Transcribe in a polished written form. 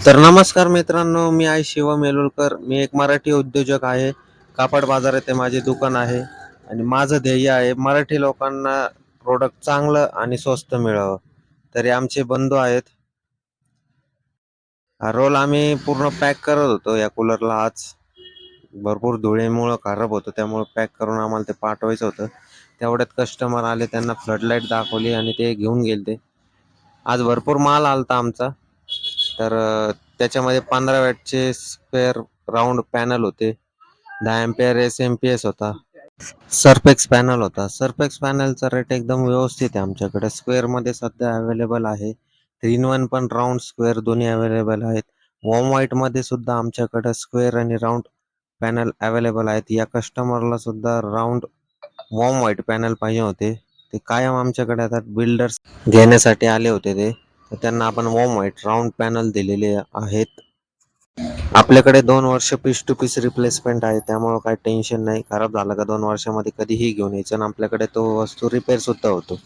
तर नमस्कार मित्रांनो, मी आहे शिवम येलुलकर. मी एक मराठी उद्योजक आहे. कापड बाजारात ते माझे दुकान आहे आणि माझं ध्येय आहे मराठी लोकांना प्रोडक्ट चांगलं आणि स्वस्त मिळावं. तरी आमचे बंधू आहेत. हा रोल आम्ही पूर्ण पॅक करत होतो या कूलरला आज. भरपूर धुळेमुळं खराब होतं, त्यामुळे पॅक करून आम्हाला ते पाठवायचं होतं. तेवढ्यात कस्टमर आले, त्यांना फ्लडलाईट दाखवली आणि ते घेऊन गेले. आज भरपूर माल आलता आमचा. तर त्याच्यामध्ये 15 वॅटचे स्क्वेअर राऊंड पॅनल होते. 10 एम्पियर एस-एम-पी-एस होता. सर्फेक्स पॅनल होता. सर्फेक्स पॅनलचा रेट एकदम व्यवस्थित आहे आमच्याकडे. स्क्वेअरमध्ये सध्या अवेलेबल आहे. 3 in 1 पण राऊंड स्क्वेअर दोन्ही अवेलेबल आहेत. वॉर्म व्हाईटमध्ये सुद्धा आमच्याकडे स्क्वेअर आणि राऊंड पॅनल अवेलेबल आहेत. या कस्टमरला सुद्धा राऊंड वॉर्म व्हाईट पॅनल पाहिजे होते. ते कायम आमच्याकडे आता बिल्डर्स घेण्यासाठी आले होते ते. तर त्यांना आपण वॉर्म व्हाईट राऊंड पॅनल दिलेले आहेत. आपल्याकडे 2 वर्ष पीस टू पीस रिप्लेसमेंट आहे, त्यामुळे काही टेन्शन नाही. खराब झालं का 2 वर्षामध्ये कधीही घेऊन यायचं आणि आपल्याकडे तो वस्तू रिपेअर सुद्धा होतो.